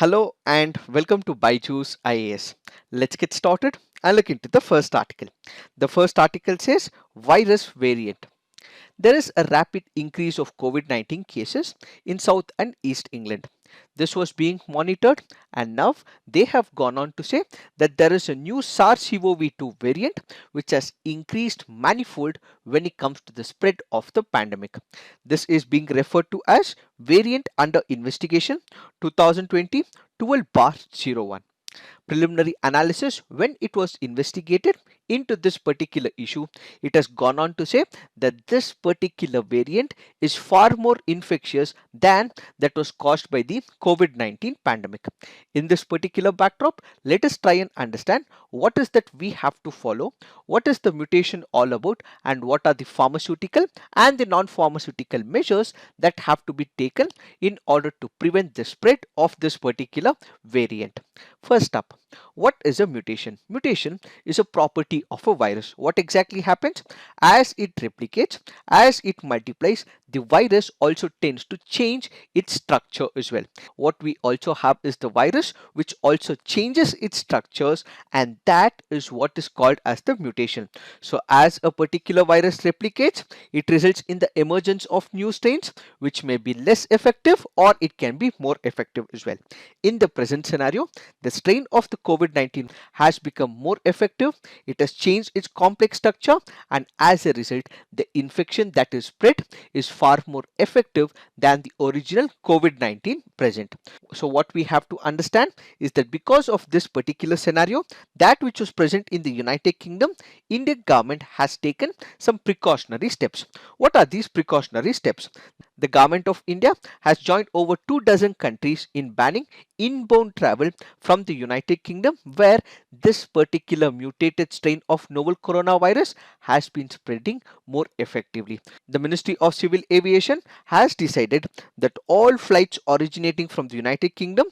Hello and welcome to Byju's IAS. Let's get started and look into the first article. The first article says virus variant. There is a rapid increase of COVID-19 cases in South and East England. This was being monitored, and now they have gone on to say that there is a new SARS-CoV-2 variant which has increased manifold when it comes to the spread of the pandemic. This is being referred to as variant under investigation 2020 12/01. Preliminary analysis when it was investigated into this particular issue, it has gone on to say that this particular variant is far more infectious than that was caused by the COVID-19 pandemic. In this particular backdrop, let us try and understand what is that we have to follow, what is the mutation all about, and what are the pharmaceutical and the non-pharmaceutical measures that have to be taken in order to prevent the spread of this particular variant. First up, what is a mutation? Mutation is a property of a virus. What exactly happens? As it replicates, as it multiplies, the virus also tends to change its structure as well. What we also have is the virus which also changes its structures, and that is what is called as the mutation. So as a particular virus replicates, it results in the emergence of new strains which may be less effective or it can be more effective as well. In the present scenario, the strain of the COVID-19 has become more effective, it has changed its complex structure, and as a result, the infection that is spread is far more effective than the original COVID-19 present. So what we have to understand is that because of this particular scenario, that which was present in the United Kingdom, Indian government has taken some precautionary steps. What are these precautionary steps? The government of India has joined over 2 dozen countries in banning inbound travel from the United Kingdom, where this particular mutated strain of novel coronavirus has been spreading more effectively. The Ministry of Civil Aviation has decided that all flights originating from the United Kingdom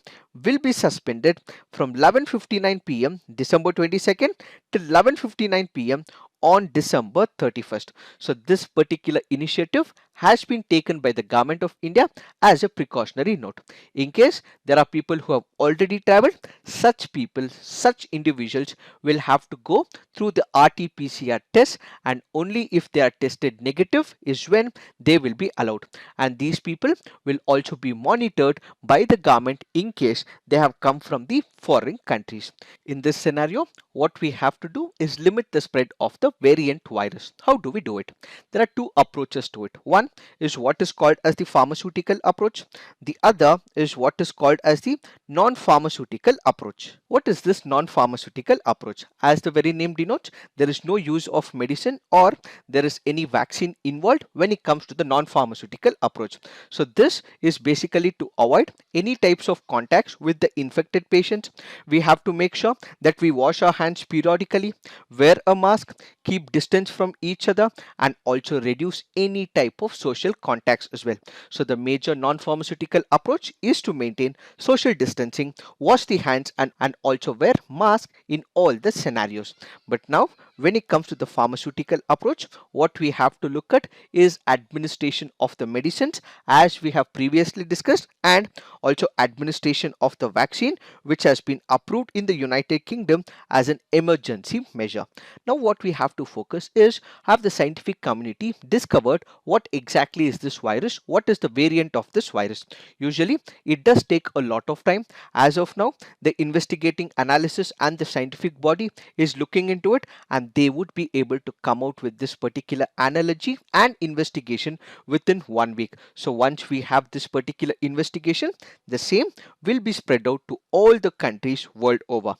will be suspended from 11:59 p.m. December 22nd till 11:59 p.m. on December 31st. So this particular initiative has been taken by the government of India as a precautionary note. In case there are people who have already traveled, such people, such individuals will have to go through the RT-PCR test, and only if they are tested negative is when they will be allowed. And these people will also be monitored by the government in case they have come from the foreign countries. In this scenario, what we have to do is limit the spread of the variant virus. How do we do it? There are two approaches to it. One is what is called as the pharmaceutical approach. The other is what is called as the non-pharmaceutical approach. What is this non-pharmaceutical approach? As the very name denotes, there is no use of medicine or there is any vaccine involved when it comes to the non-pharmaceutical approach. So this is basically to avoid any types of contacts with the infected patients. We have to make sure that we wash our hands periodically, wear a mask, keep distance from each other, and also reduce any type of social contacts as well. So the major non-pharmaceutical approach is to maintain social distancing, wash the hands, and also wear mask in all the scenarios. But now when it comes to the pharmaceutical approach, what we have to look at is administration of the medicines as we have previously discussed, and also administration of the vaccine which has been approved in the United Kingdom as an emergency measure. Now what we have to focus is, have the scientific community discovered what exactly is this virus, what is the variant of this virus. Usually it does take a lot of time. As of now, the investigating analysis and the scientific body is looking into it, and they would be able to come out with this particular analogy and investigation within 1 week. So once we have this particular investigation, the same will be spread out to all the countries world over.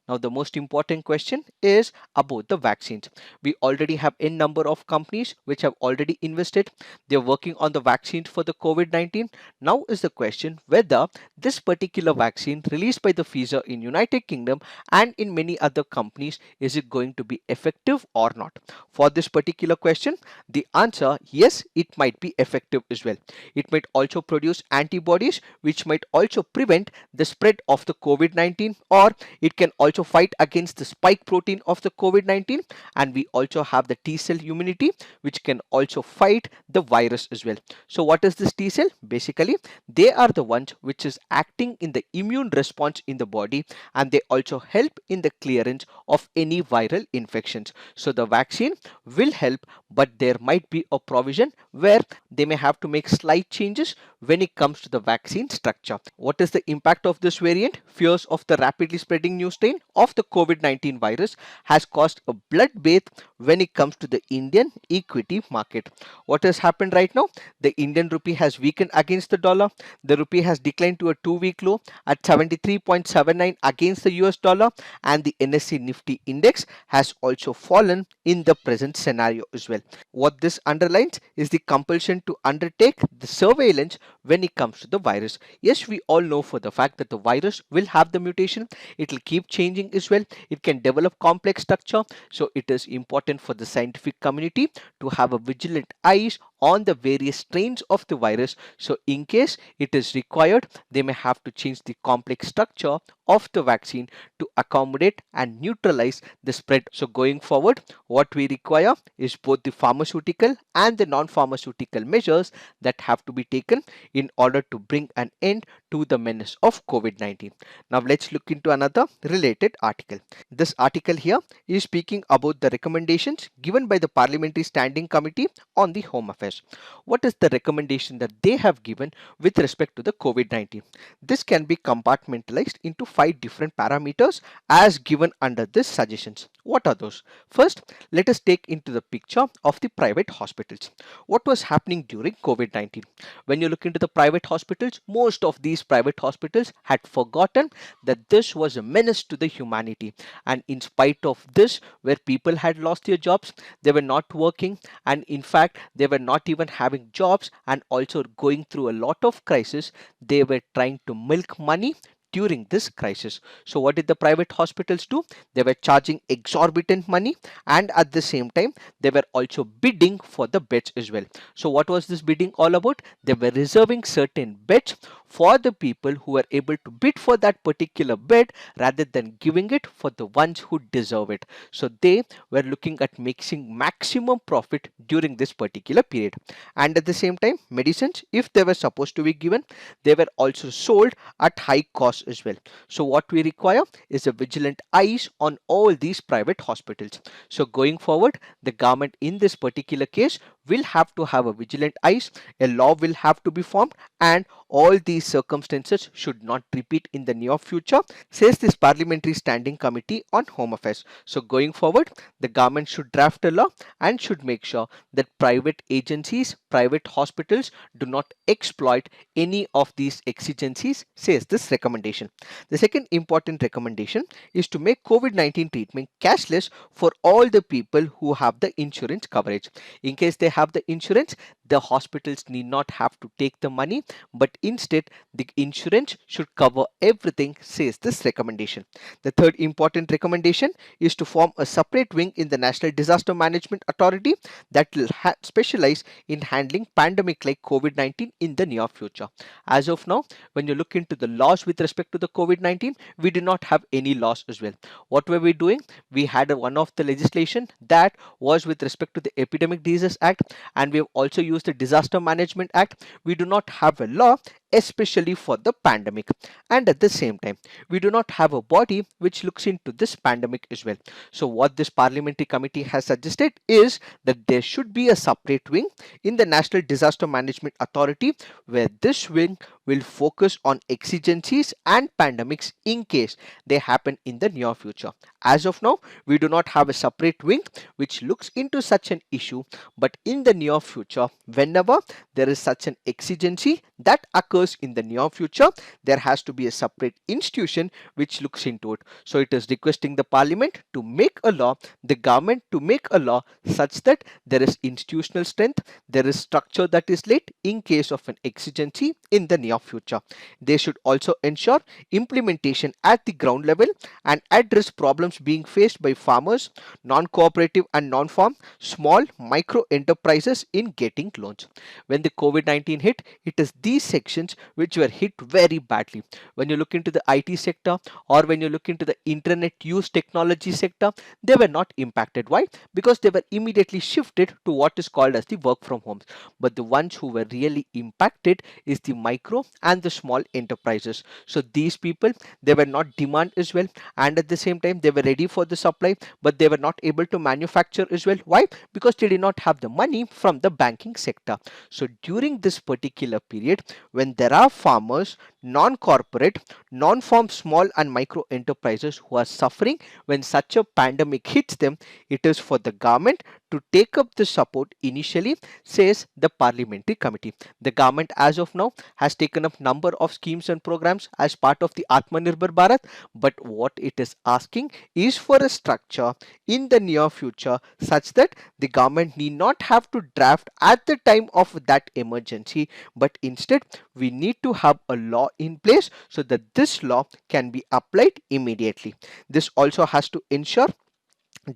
Now the most important question is about the vaccines. We already have a number of companies which have already invested. They're working on the vaccines for the COVID-19. Now is the question whether this particular vaccine released by the Pfizer in United Kingdom and in many other companies, is it going to be effective or not? For this particular question, the answer, yes, it might be effective as well. It might also produce antibodies which might also prevent the spread of the COVID-19, or it can also also fight against the spike protein of the COVID-19, and we also have the T cell immunity, which can also fight the virus as well. So what is this T cell? Basically, they are the ones which is acting in the immune response in the body, and they also help in the clearance of any viral infections. So the vaccine will help, but there might be a provision where they may have to make slight changes when it comes to the vaccine structure. What is the impact of this variant? Fears of the rapidly spreading new strain of the COVID-19 virus has caused a bloodbath when it comes to the Indian equity market. What has happened right now? The Indian rupee has weakened against the dollar. The rupee has declined to a 2-week low at 73.79 against the US dollar, and the NSE Nifty index has also fallen in the present scenario as well. What this underlines is the compulsion to undertake the surveillance when it comes to the virus. Yes, we all know for the fact that the virus will have the mutation. It will keep changing as well. It can develop complex structure. So it is important for the scientific community to have a vigilant eyes on the various strains of the virus. So in case it is required, they may have to change the complex structure of the vaccine to accommodate and neutralize the spread. So going forward, what we require is both the pharmaceutical and the non-pharmaceutical measures that have to be taken in order to bring an end to the menace of COVID-19. Now let's look into another related article. This article here is speaking about the recommendations given by the Parliamentary Standing Committee on the Home Affairs. What is the recommendation that they have given with respect to the COVID-19? This can be compartmentalized into 5 different parameters as given under this suggestions. What are those? First, let us take into the picture of the private hospitals. What was happening during COVID-19? When you look into the private hospitals, most of these private hospitals had forgotten that this was a menace to the humanity, and in spite of this, where people had lost their jobs, they were not working, and in fact they were not even having jobs and also going through a lot of crisis. They were trying to milk money during this crisis. So what did the private hospitals do? They were charging exorbitant money, and at the same time they were also bidding for the beds as well. So what was this bidding all about? They were reserving certain beds for the people who were able to bid for that particular bed rather than giving it for the ones who deserve it. So they were looking at making maximum profit during this particular period. And at the same time, medicines, if they were supposed to be given, they were also sold at high cost as well. So what we require is a vigilant eyes on all these private hospitals. So going forward, the government in this particular case will have to have a vigilant eyes. A law will have to be formed, and all these circumstances should not repeat in the near future, says this Parliamentary Standing Committee on Home Affairs. So going forward, the government should draft a law and should make sure that private agencies, private hospitals do not exploit any of these exigencies, says this recommendation. The second important recommendation is to make COVID-19 treatment cashless for all the people who have the insurance coverage. In case they have the insurance, the hospitals need not have to take the money, but instead the insurance should cover everything, says this recommendation. The third important recommendation is to form a separate wing in the National Disaster Management Authority that will specialize in handling pandemic like COVID-19 in the near future. As of now, when you look into the laws with respect to the COVID-19, we did not have any laws as well. What were we doing? We had one of the legislation that was with respect to the Epidemic Diseases Act, and we have also used the Disaster Management Act. We do not have a law especially for the pandemic, and at the same time we do not have a body which looks into this pandemic as well. So what this parliamentary committee has suggested is that there should be a separate wing in the National Disaster Management Authority, where this wing will focus on exigencies and pandemics in case they happen in the near future. As of now, we do not have a separate wing which looks into such an issue, but in the near future, whenever there is such an exigency that occurs in the near future, there has to be a separate institution which looks into it. So it is requesting the parliament to make a law, the government to make a law such that there is institutional strength, there is structure that is laid in case of an exigency in the near future. They should also ensure implementation at the ground level and address problems being faced by farmers, non-cooperative and non-farm, small micro enterprises in getting loans. When the COVID-19 hit, it is these these sections which were hit very badly. When you look into the IT sector or when you look into the internet use technology sector, they were not impacted. Why? Because they were immediately shifted to what is called as the work from home. But the ones who were really impacted is the micro and the small enterprises. So these people, they were not demand as well, and at the same time they were ready for the supply, but they were not able to manufacture as well. Why? Because they did not have the money from the banking sector. So during this particular period, when there are farmers, non-corporate, non-farm small and micro enterprises who are suffering when such a pandemic hits them, it is for the government to take up the support initially, says the parliamentary committee. The government as of now has taken up number of schemes and programs as part of the Atmanirbhar Bharat, but what it is asking is for a structure in the near future such that the government need not have to draft at the time of that emergency, but instead we need to have a law in place so that this law can be applied immediately. This also has to ensure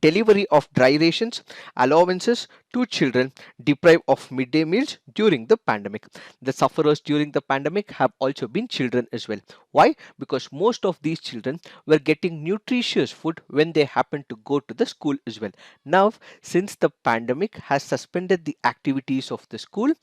delivery of dry rations, allowances to children deprived of midday meals during the pandemic. The sufferers during the pandemic have also been children as well. Why? Because most of these children were getting nutritious food when they happened to go to the school as well. Now, since the pandemic has suspended the activities of the school,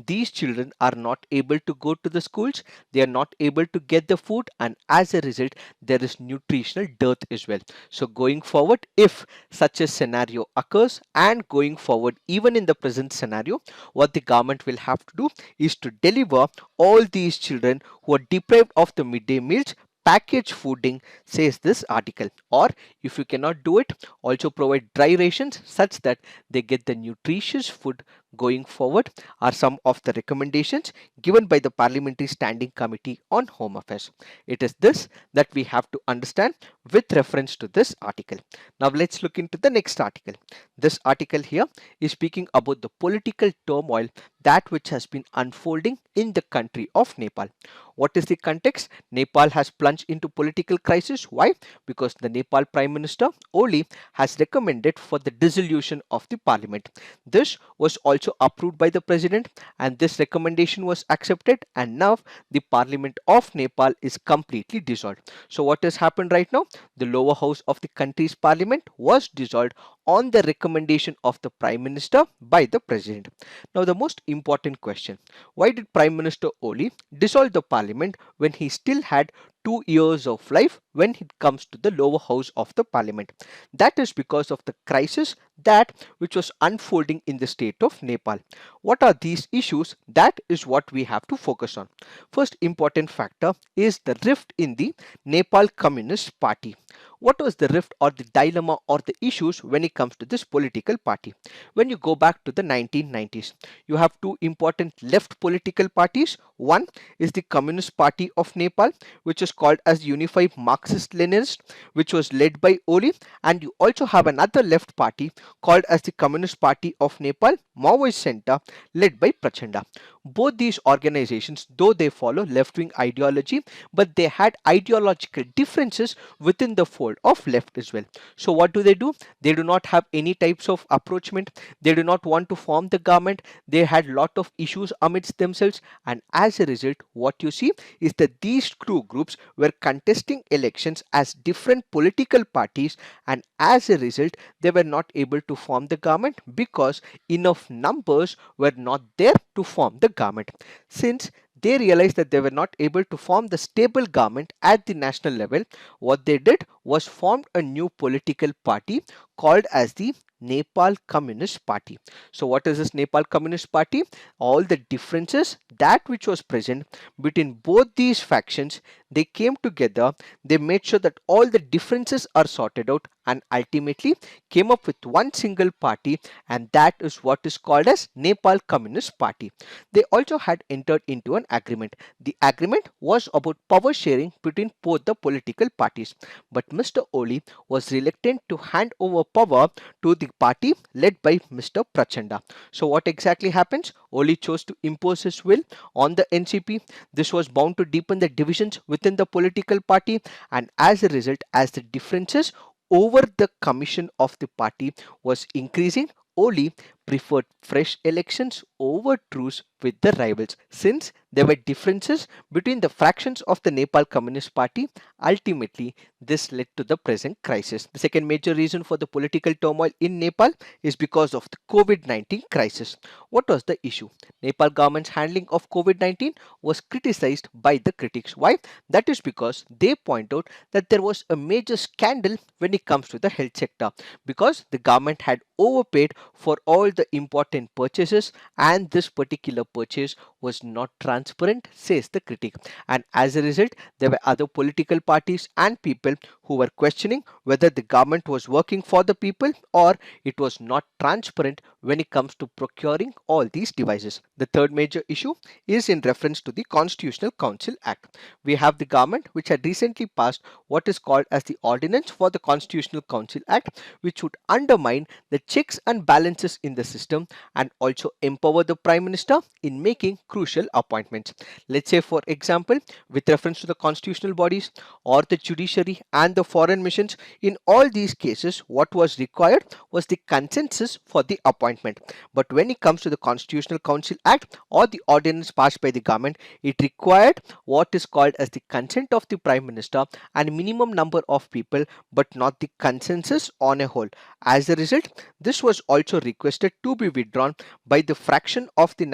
these children are not able to go to the schools, they are not able to get the food, and as a result, there is nutritional dearth as well. So, going forward, if such a scenario occurs, and going forward even in the present scenario, what the government will have to do is to deliver all these children who are deprived of the midday meals package fooding, says this article. Or if you cannot do it, also provide dry rations such that they get the nutritious food. Going forward are some of the recommendations given by the Parliamentary Standing Committee on Home Affairs. It is this that we have to understand with reference to this article. Now let's look into the next article. This article here is speaking about the political turmoil that which has been unfolding in the country of Nepal. What is the context? Nepal has plunged into political crisis. Why? Because the Nepal Prime Minister Oli has recommended for the dissolution of the parliament. This was also approved by the president, and this recommendation was accepted, and now the parliament of Nepal is completely dissolved. So what has happened right now? The lower house of the country's parliament was dissolved on the recommendation of the prime minister by the president. Now the most important question: why did Prime Minister Oli dissolve the parliament when he still had 2 years of life when it comes to the lower house of the parliament? That is because of the crisis that which was unfolding in the state of Nepal. What are these issues? That is what we have to focus on. First important factor is the rift in the Nepal Communist Party. What was the rift or the dilemma or the issues when it comes to this political party? When you go back to the 1990s, you have two important left political parties. One is the Communist Party of Nepal, which is called as Unified Marxist-Leninist, which was led by Oli, and you also have another left party called as the Communist Party of Nepal, Maoist Center, led by Prachanda. Both these organizations, though they follow left-wing ideology, but they had ideological differences within the fold of left as well. So what do? They do not have any types of approachment. They do not want to form the government. They had lot of issues amidst themselves, and as a result, what you see is that these two groups were contesting elections as different political parties, and as a result, they were not able to form the government because enough numbers were not there to form the government. Since they realized that they were not able to form the stable government at the national level, what they did was formed a new political party called as the Nepal Communist Party. So what is this Nepal Communist Party? All the differences that which was present between both these factions, they came together, they made sure that all the differences are sorted out, and ultimately came up with one single party, and that is what is called as Nepal Communist Party. They also had entered into an agreement. The agreement was about power sharing between both the political parties, but Mr. Oli was reluctant to hand over power to the party led by Mr. Prachanda. So what exactly happens? Oli chose to impose his will on the NCP. This was bound to deepen the divisions within the political party, and as a result, as the differences over the commission of the party was increasing, Oli preferred fresh elections over truce with the rivals. Since there were differences between the fractions of the Nepal Communist Party, ultimately this led to the present crisis. The second major reason for the political turmoil in Nepal is because of the COVID-19 crisis. What was the issue? Nepal government's handling of COVID-19 was criticized by the critics. Why? That is because they point out that there was a major scandal when it comes to the health sector, because the government had overpaid for all the important purchases, and this particular purchase was not transparent, says the critic. And as a result, there were other political parties and people who were questioning whether the government was working for the people or it was not transparent when it comes to procuring all these devices. The third major issue is in reference to the Constitutional Council Act. We have the government which had recently passed what is called as the Ordinance for the Constitutional Council Act, which would undermine the checks and balances in the system and also empower the Prime Minister in making crucial appointments. Let's say, for example, with reference to the constitutional bodies or the judiciary and the foreign missions, in all these cases, what was required was the consensus for the appointment. But when it comes to the Constitutional Council Act or the ordinance passed by the government, it required what is called as the consent of the Prime Minister and minimum number of people, but not the consensus on a whole. As a result, this was also requested to be withdrawn by the fraction of the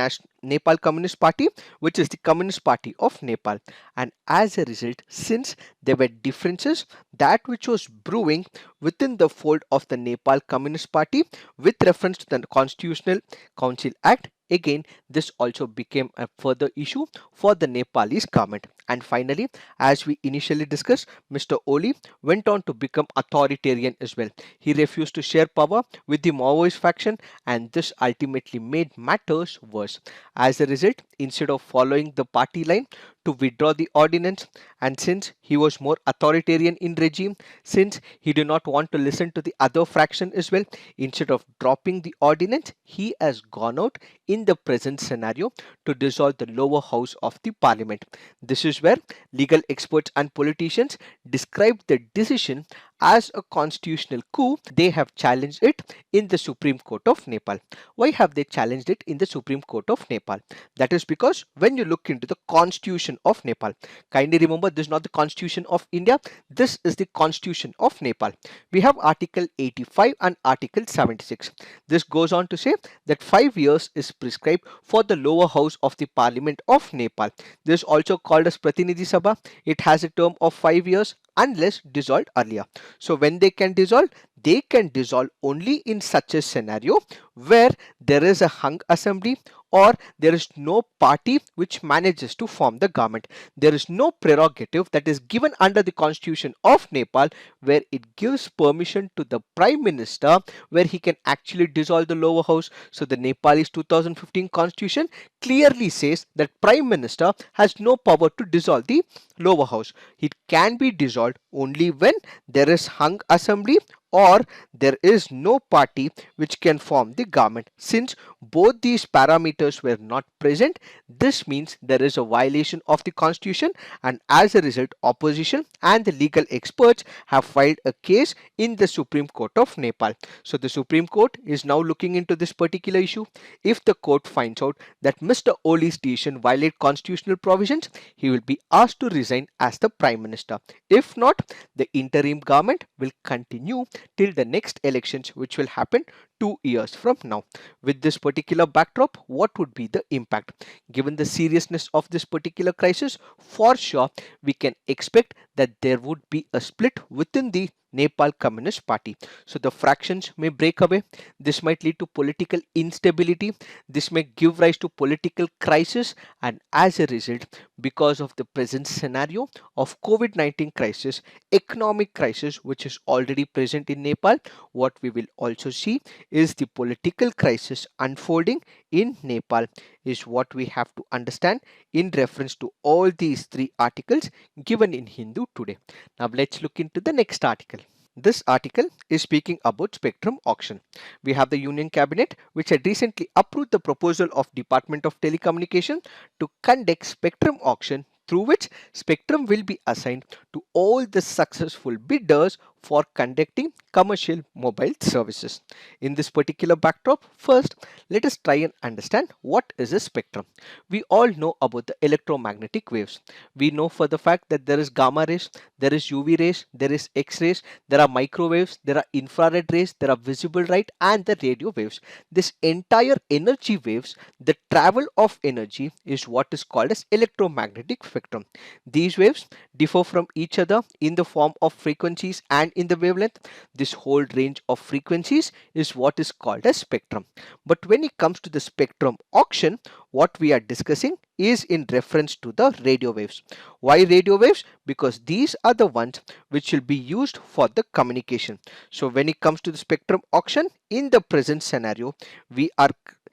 Nepal Communist Party, which is the Communist Party of Nepal. And as a result, since there were differences that which was brewing within the fold of the Nepal Communist Party with reference to the Constitutional Council Act, again this also became a further issue for the Nepalese government. And finally, as we initially discussed, Mr. Oli went on to become authoritarian as well. He refused to share power with the Maoist faction, and this ultimately made matters worse. As a result, instead of following the party line to withdraw the ordinance, and since he was more authoritarian in regime, since he did not want to listen to the other fraction as well, instead of dropping the ordinance, he has gone out in the present scenario to dissolve the lower house of the parliament. This is where legal experts and politicians describe the decision as a constitutional coup. They have challenged it in the Supreme Court of Nepal. Why have they challenged it in the Supreme Court of Nepal? That is because when you look into the Constitution of Nepal, kindly remember, this is not the Constitution of India, this is the Constitution of Nepal. We have Article 85 and Article 76. This goes on to say that 5 years is prescribed for the lower house of the Parliament of Nepal. This is also called as Pratinidhi Sabha. It has a term of 5 years unless dissolved earlier. So when they can dissolve only in such a scenario where there is a hung assembly or there is no party which manages to form the government. There is no prerogative that is given under the Constitution of Nepal where it gives permission to the Prime Minister where he can actually dissolve the lower house. So the Nepalese 2015 Constitution clearly says that Prime Minister has no power to dissolve the lower house. It can be dissolved only when there is hung assembly or there is no party which can form the government. Since both these parameters were not present, this means there is a violation of the constitution, and as a result, opposition and the legal experts have filed a case in the Supreme Court of Nepal. So the Supreme Court is now looking into this particular issue. If the court finds out that Mr. Oli's decision violate constitutional provisions, he will be asked to resign as the Prime Minister. If not, the interim government will continue till the next elections, which will happen 2 years from now. With this particular backdrop, what would be the impact? Given the seriousness of this particular crisis, for sure we can expect that there would be a split within the Nepal Communist Party. So the fractions may break away. This might lead to political instability. This may give rise to political crisis, and as a result, because of the present scenario of COVID-19 crisis, economic crisis which is already present in Nepal, what we will also see is the political crisis unfolding in Nepal is what we have to understand in reference to all these three articles given in Hindu today. Now let's look into the next article. This article is speaking about spectrum auction. We have the Union Cabinet which had recently approved the proposal of Department of Telecommunication to conduct spectrum auction through which spectrum will be assigned to all the successful bidders for conducting commercial mobile services. In this particular backdrop, first let us try and understand what is a spectrum. We all know about the electromagnetic waves. We know for the fact that there is gamma rays, there is UV rays, there is X rays, there are microwaves, there are infrared rays, there are visible light and the radio waves. This entire energy waves, the travel of energy is what is called as electromagnetic spectrum. These waves differ from each other in the form of frequencies and in the wavelength. This whole range of frequencies is what is called as spectrum. But when it comes to the spectrum auction, what we are discussing is in reference to the radio waves. Why radio waves? Because these are the ones which will be used for the communication. So when it comes to the spectrum auction, in the present scenario, we are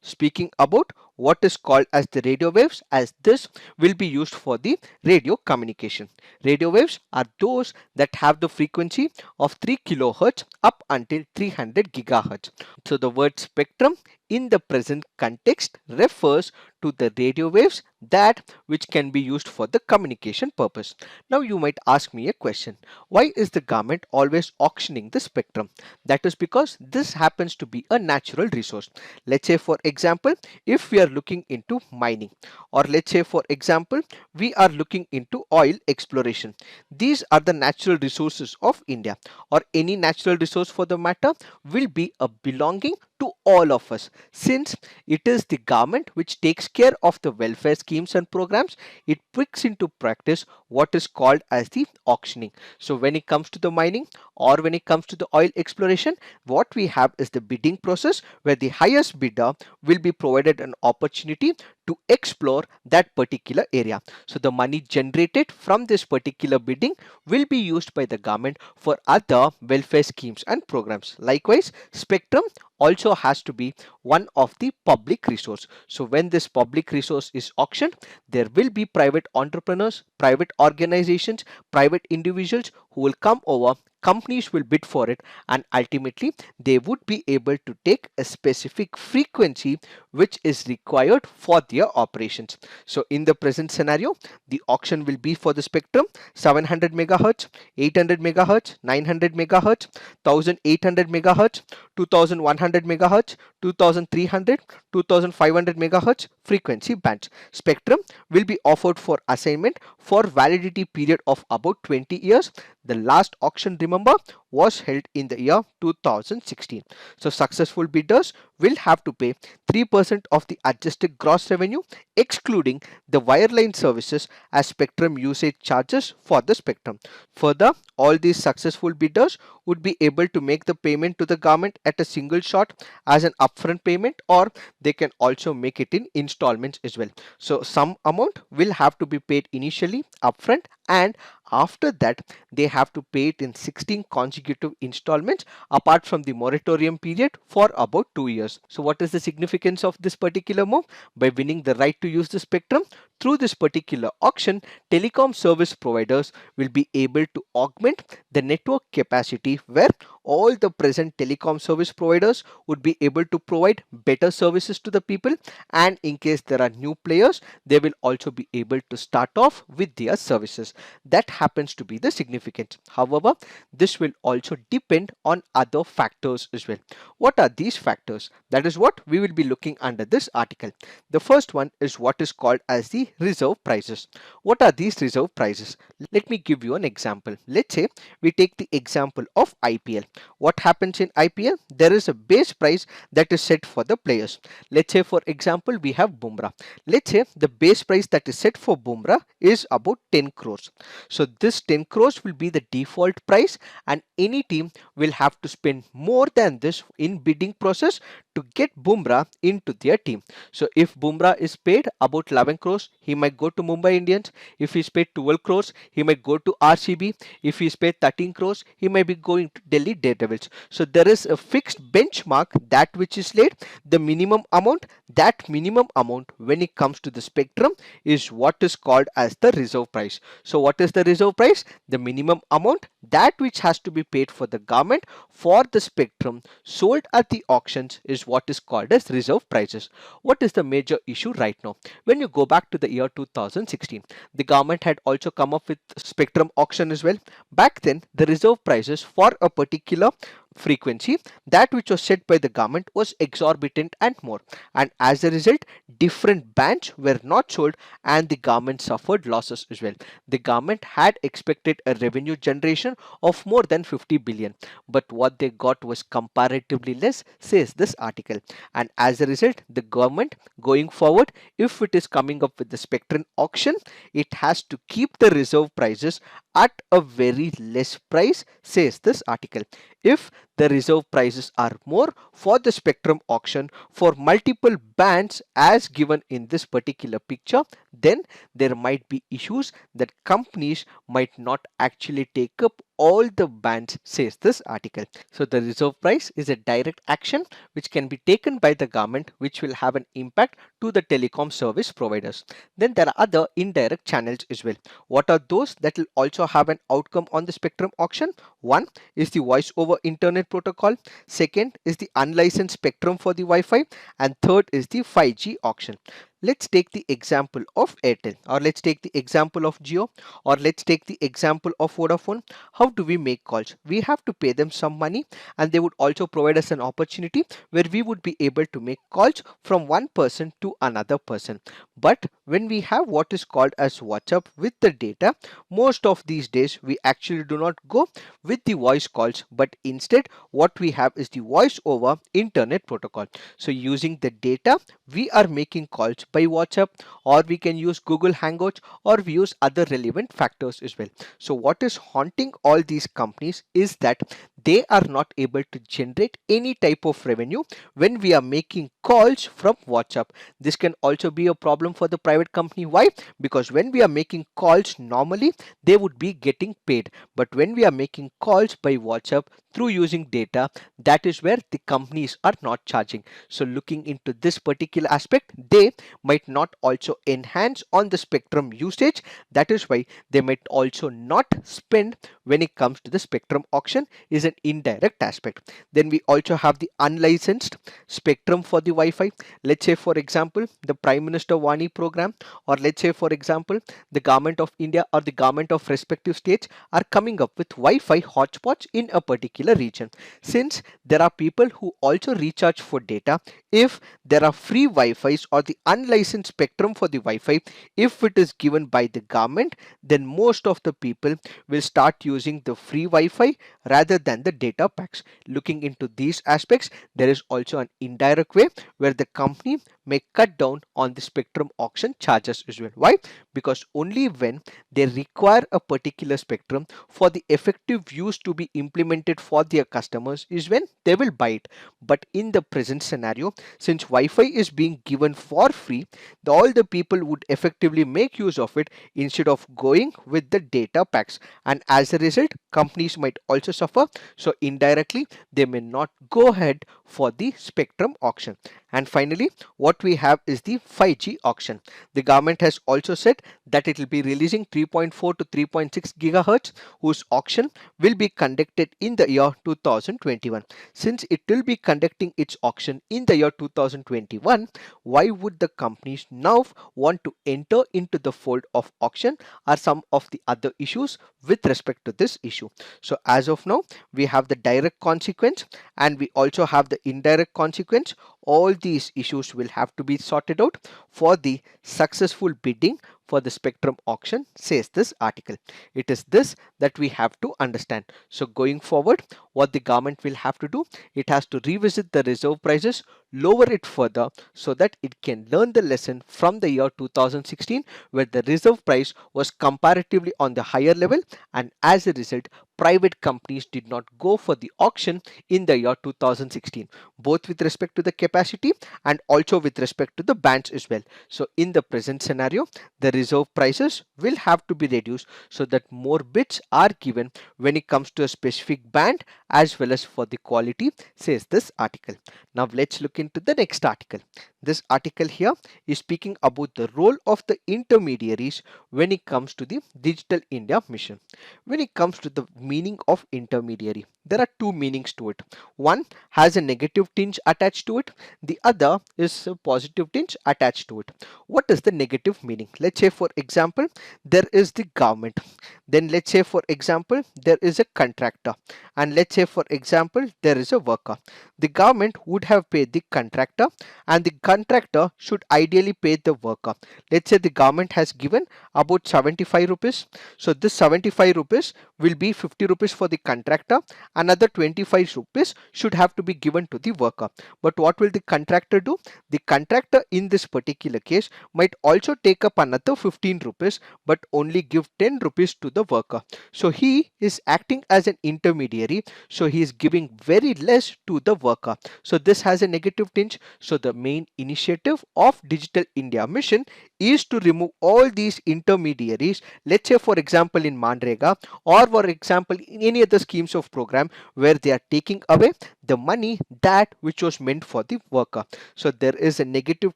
speaking about what is called as the radio waves, as this will be used for the radio communication. Radio waves are those that have the frequency of 3 kilohertz up until 300 gigahertz. So the word spectrum in the present context refers to the radio waves that which can be used for the communication purpose. Now you might ask me a question. Why is the government always auctioning the spectrum? That is because this happens to be a natural resource. Let's say for example, if we are looking into mining, or let's say for example, we are looking into oil exploration. These are the natural resources of India, or any natural resource for the matter will be a belonging to all of us. Since it is the government which takes care of the welfare schemes and programs, it puts into practice what is called as the auctioning. So when it comes to the mining or when it comes to the oil exploration, what we have is the bidding process where the highest bidder will be provided an opportunity to explore that particular area. So the money generated from this particular bidding will be used by the government for other welfare schemes and programs. Likewise, spectrum also has to be one of the public resource. So when this public resource is auctioned, there will be private entrepreneurs, private organizations, private individuals who will come over. Companies will bid for it, and ultimately they would be able to take a specific frequency which is required for their operations. So in the present scenario, the auction will be for the spectrum 700 megahertz, 800 megahertz, 900 megahertz, 1800 megahertz, 2100 megahertz, 2300, 2500 megahertz frequency bands. Spectrum will be offered for assignment for validity period of about 20 years. The last auction, remember, was held in the year 2016. So successful bidders will have to pay 3% of the adjusted gross revenue excluding the wireline services as spectrum usage charges for the spectrum. Further, all these successful bidders would be able to make the payment to the government at a single shot as an upfront payment, or they can also make it in installments as well. So some amount will have to be paid initially upfront, and after that they have to pay it in 16 consecutive installments apart from the moratorium period for about 2 years. So what is the significance of this particular move? By winning the right to use the spectrum through this particular auction, telecom service providers will be able to augment the network capacity, where all the present telecom service providers would be able to provide better services to the people, and in case there are new players, they will also be able to start off with their services. That happens to be the significance. However, this will also depend on other factors as well. What are these factors? That is what we will be looking under this article. The first one is what is called as the reserve prices. What are these reserve prices? Let me give you an example. Let's say we take the example of IPL. What happens in IPL? There is a base price that is set for the players. Let's say for example we have Bumrah. Let's say the base price that is set for Bumrah is about 10 crores. So this 10 crores will be the default price, and any team will have to spend more than this in bidding process to get Bumrah into their team. So if Bumrah is paid about 11 crores, he might go to Mumbai Indians. If he's paid 12 crores, he might go to RCB. If he's paid 13 crores, he might be going to Delhi Daredevils. So there is a fixed benchmark that which is laid. The minimum amount, that minimum amount when it comes to the spectrum is what is called as the reserve price. So what is the reserve price? The minimum amount that which has to be paid for the government for the spectrum sold at the auctions is what is called as reserve prices. What is the major issue right now? When you go back to the year 2016, the government had also come up with spectrum auction as well. Back then, the reserve prices for a particular frequency, that which was set by the government, was exorbitant and more, and as a result different bands were not sold and the government suffered losses as well. The government had expected a revenue generation of more than 50 billion, but what they got was comparatively less, says this article. And as a result, the government going forward, if it is coming up with the spectrum auction, it has to keep the reserve prices at a very less price, says this article. If the reserve prices are more for the spectrum auction for multiple bands as given in this particular picture, then there might be issues that companies might not actually take up all the bands, says this article. So the reserve price is a direct action which can be taken by the government, which will have an impact to the telecom service providers. Then there are other indirect channels as well. What are those that will also have an outcome on the spectrum auction? One is the voice over internet protocol, second is the unlicensed spectrum for the Wi-Fi, and third is the 5G auction. Let's take the example of Airtel, or let's take the example of Jio, or let's take the example of Vodafone. How do we make calls? We have to pay them some money, and they would also provide us an opportunity where we would be able to make calls from one person to another person. But when we have what is called as WhatsApp with the data, most of these days we actually do not go with the voice calls, but instead what we have is the voice over internet protocol. So using the data, we are making calls by WhatsApp, or we can use Google Hangouts, or we use other relevant factors as well. So what is haunting all these companies is that they are not able to generate any type of revenue when we are making calls from WhatsApp. This can also be a problem for the private company. Why? Because when we are making calls normally, they would be getting paid, but when we are making calls by WhatsApp through using data, that is where the companies are not charging. So looking into this particular aspect, they might not also enhance on the spectrum usage. That is why they might also not spend when it comes to the spectrum auction, is an indirect aspect. Then we also have the unlicensed spectrum for the Wi-Fi. Let's say for example the Prime Minister Vani program, or let's say for example the government of India or the government of respective states are coming up with Wi-Fi hotspots in a particular region. Since there are people who also recharge for data, if there are free Wi-Fi's or the unlicensed spectrum for the Wi-Fi, if it is given by the government, then most of the people will start using the free Wi-Fi rather than the data packs. Looking into these aspects, there is also an indirect way where the company may cut down on the spectrum auction charges as well. Why? Because only when they require a particular spectrum for the effective use to be implemented for their customers is when they will buy it. But in the present scenario, since Wi-Fi is being given for free, all the people would effectively make use of it instead of going with the data packs, and as a result companies might also suffer. So indirectly they may not go ahead for the spectrum auction. And finally, what we have is the 5G auction. The government has also said that it will be releasing 3.4 to 3.6 gigahertz, whose auction will be conducted in the year 2021. Since it will be conducting its auction in the year 2021, why would the companies now want to enter into the fold of auction, are some of the other issues with respect to this issue. So as of now, we have the direct consequence and we also have the indirect consequence. All these issues will have to be sorted out for the successful bidding for the spectrum auction, says this article. It is this that we have to understand. So going forward, what the government will have to do, it has to revisit the reserve prices, lower it further so that it can learn the lesson from the year 2016 where the reserve price was comparatively on the higher level, and as a result private companies did not go for the auction in the year 2016, both with respect to the capacity and also with respect to the bands as well. So in the present scenario, the reserve prices will have to be reduced so that more bids are given when it comes to a specific band as well as for the quality, says this article. Now let's look into the next article. this article here is speaking about the role of the intermediaries when it comes to the Digital India mission. When it comes to the meaning of intermediary, there are two meanings to it. One has a negative tinge attached to it, the other is a positive tinge attached to it. What is the negative meaning? Let's say for example, there is the government. Then let's say for example, there is a contractor. And let's say for example, there is a worker. The government would have paid the contractor and the contractor should ideally pay the worker. Let's say the government has given about 75 rupees. So this 75 rupees will be 50 rupees for the contractor. Another 25 rupees should have to be given to the worker. But what will the contractor do? The contractor in this particular case might also take up another 15 rupees but only give 10 rupees to the worker. So he is acting as an intermediary. So he is giving very less to the worker. So this has a negative tinge. So the main initiative of Digital India mission is to remove all these intermediaries. Let's say for example in Manrega or for example in any other schemes of program where they are taking away the money that which was meant for the worker. So there is a negative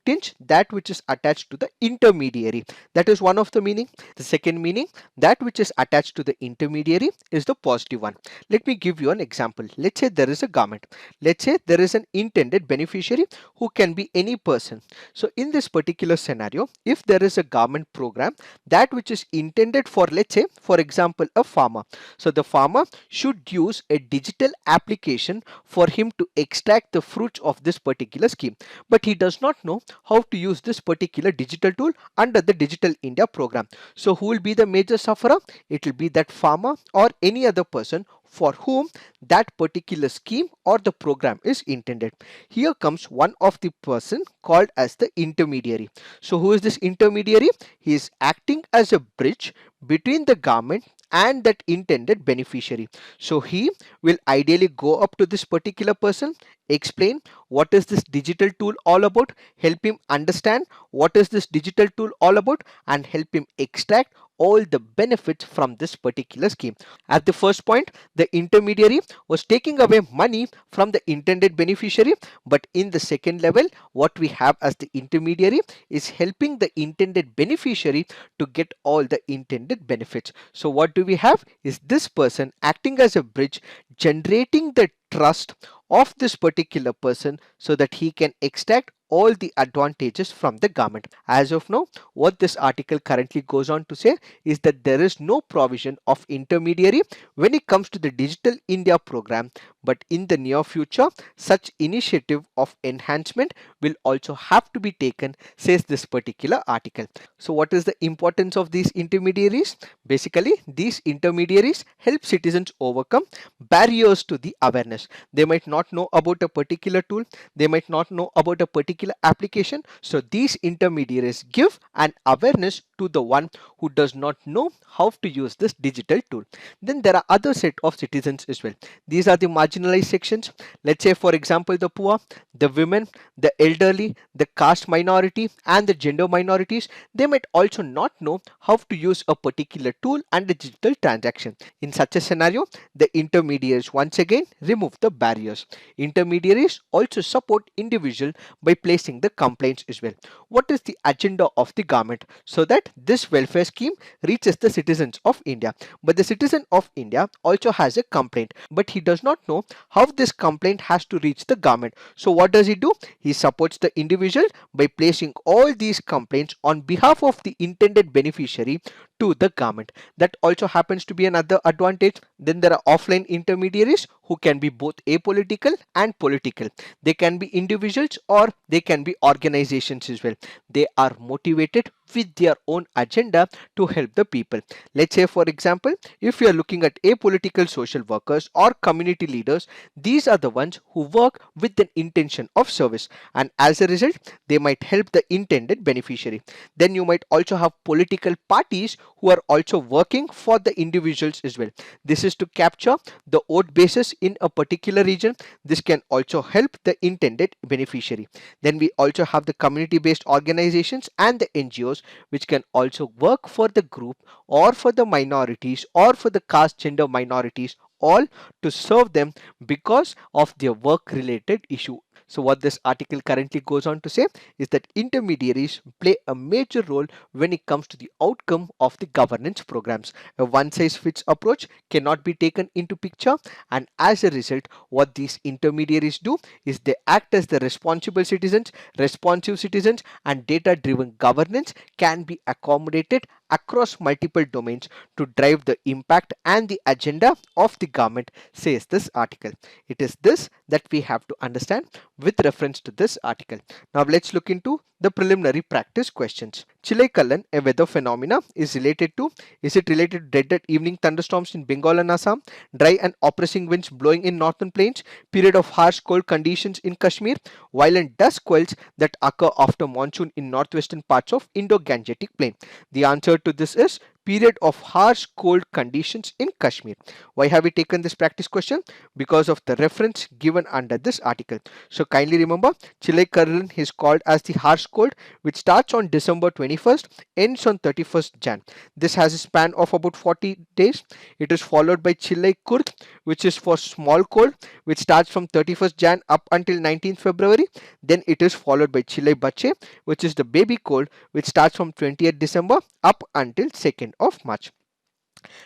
tinge that which is attached to the intermediary. That is one of the meaning. The second meaning, that which is attached to the intermediary is the positive one. Let me give you an example. Let's say there is a government. Let's say there is an intended beneficiary who can be any person. So in this particular scenario, if there is a government program that which is intended for, let's say for example, a farmer. So the farmer should use a digital application for him to extract the fruits of this particular scheme. But he does not know how to use this particular digital tool under the Digital India program. So who will be the major sufferer? It will be that farmer or any other person for whom that particular scheme or the program is intended. Here comes one of the person called as the intermediary. So who is this intermediary? He is acting as a bridge between the government and that intended beneficiary. So he will ideally go up to this particular person, explain what is this digital tool all about, help him understand what is this digital tool all about, and help him extract all the benefits from this particular scheme. At the first point, the intermediary was taking away money from the intended beneficiary, but in the second level, what we have as the intermediary is helping the intended beneficiary to get all the intended benefits. So what do we have is this person acting as a bridge, generating the trust of this particular person so that he can extract all the advantages from the government. As of now, what this article currently goes on to say is that there is no provision of intermediary when it comes to the Digital India program, but in the near future, such initiative of enhancement will also have to be taken, says this particular article. So what is the importance of these intermediaries? Basically, these intermediaries help citizens overcome barriers to the awareness. They might not know about a particular tool, they might not know about a particular application. So these intermediaries give an awareness to the one who does not know how to use this digital tool. Then there are other set of citizens as well. These are the marginalized sections. Let's say for example the poor, the women, the elderly, the caste minority and the gender minorities. They might also not know how to use a particular tool and a digital transaction. In such a scenario, the intermediaries once again remove the barriers. Intermediaries also support individual by placing the complaints as well. What is the agenda of the government? So that this welfare scheme reaches the citizens of India. But the citizen of India also has a complaint, but he does not know how this complaint has to reach the government. So what does he do? He supports the individual by placing all these complaints on behalf of the intended beneficiary to the government. That also happens to be another advantage. Then there are offline intermediaries who can be both apolitical and political. They can be individuals or they can be organizations as well. They are motivated with their own agenda to help the people. Let's say for example, if you are looking at apolitical social workers or community leaders, these are the ones who work with an intention of service, and as a result they might help the intended beneficiary. Then you might also have political parties who are also working for the individuals as well. This is to capture the vote basis in a particular region. This can also help the intended beneficiary. Then we also have the community based organizations and the NGOs which can also work for the group or for the minorities or for the caste gender minorities, all to serve them because of their work related issue. So what this article currently goes on to say is that intermediaries play a major role when it comes to the outcome of the governance programs. A one size fits approach cannot be taken into picture, and as a result what these intermediaries do is they act as the responsible citizens, responsive citizens, and data driven governance can be accommodated across multiple domains to drive the impact and the agenda of the government, says this article. It is this that we have to understand with reference to this article. Now let's look into the preliminary practice questions. Chile Kallan, a weather phenomena, is it related to dreaded evening thunderstorms in Bengal and Assam, dry and oppressing winds blowing in northern plains, period of harsh cold conditions in Kashmir, violent dust squalls that occur after monsoon in northwestern parts of Indo-Gangetic plain? The answer to this is period of harsh cold conditions in Kashmir. Why have we taken this practice question? Because of the reference given under this article. So kindly remember, Chile Curlin is called as the harsh cold, which starts on December 21st, ends on 31st Jan. This has a span of about 40 days. It is followed by Chile Kurd, which is for small cold, which starts from 31st Jan up until 19th February. Then it is followed by Chile Bache, which is the baby cold, which starts from 20th December up until 2nd of March.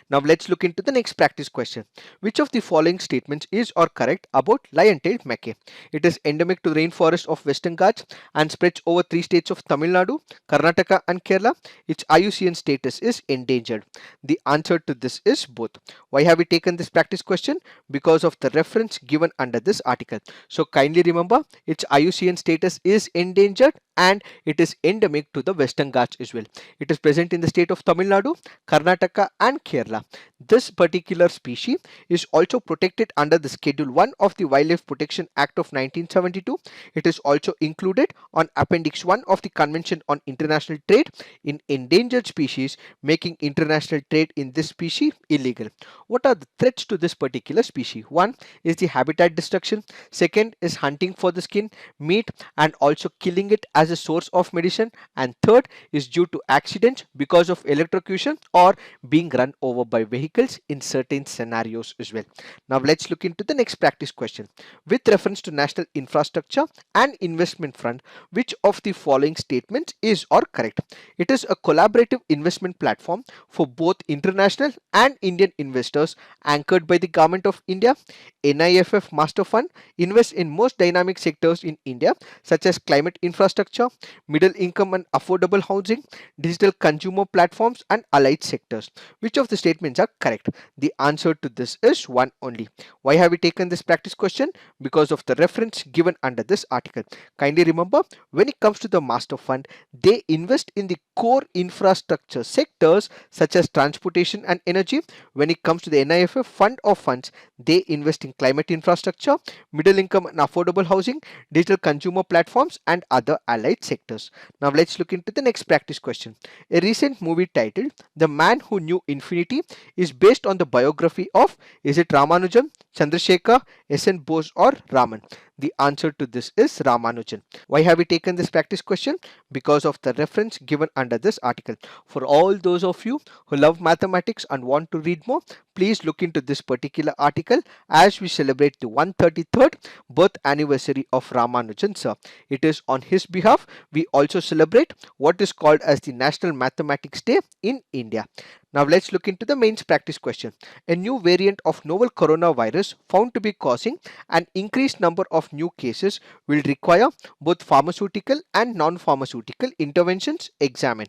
Now let's look into the next practice question. Which of the following statements is or correct about lion-tailed macaque? It is endemic to the rainforest of Western Ghats and spreads over three states of Tamil Nadu, Karnataka and Kerala. Its IUCN status is endangered. The answer to this is both. Why have we taken this practice question? Because of the reference given under this article. So kindly remember, its IUCN status is endangered and it is endemic to the Western Ghats as well. It is present in the state of Tamil Nadu, Karnataka and Kerala. This particular species is also protected under the Schedule 1 of the Wildlife Protection Act of 1972. It is also included on Appendix 1 of the Convention on International Trade in Endangered Species, making international trade in this species illegal. What are the threats to this particular species? One is the habitat destruction. Second is hunting for the skin, meat, and also killing it as a source of medicine. And third is due to accidents because of electrocution or being run over by vehicles in certain scenarios as well. Now let's look into the next practice question. With reference to national infrastructure and investment fund, which of the following statements is or correct? It is a collaborative investment platform for both international and Indian investors anchored by the Government of India. NIFF Master Fund invests in most dynamic sectors in India such as climate infrastructure, middle income and affordable housing, digital consumer platforms and allied sectors. Which of the statements are correct? The answer to this is one only. Why have we taken this practice question? Because of the reference given under this article. Kindly remember, when it comes to the master fund, they invest in the core infrastructure sectors such as transportation and energy. When it comes to the NIFF fund of funds, they invest in climate infrastructure, middle income and affordable housing, digital consumer platforms and other allied sectors. Now let's look into the next practice question. A recent movie titled The Man Who Knew Infinity is based on the biography of, is it Ramanujan, Chandrasekhar, S.N. Bose or Raman? The answer to this is Ramanujan. Why have we taken this practice question? Because of the reference given under this article. For all those of you who love mathematics and want to read more, please look into this particular article as we celebrate the 133rd birth anniversary of Ramanujan sir. It is on his behalf we also celebrate what is called as the National Mathematics Day in India. Now let's look into the mains practice question. A new variant of novel coronavirus found to be causing an increased number of new cases will require both pharmaceutical and non-pharmaceutical interventions. Examine.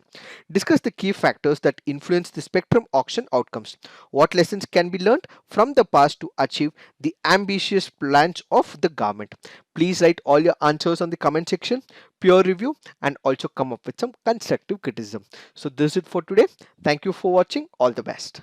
Discuss the key factors that influence the spectrum auction outcomes. What lessons can be learned from the past to achieve the ambitious plans of the government? Please write all your answers on the comment section, peer review, and also come up with some constructive criticism. So this is it for today. Thank you for watching. All the best.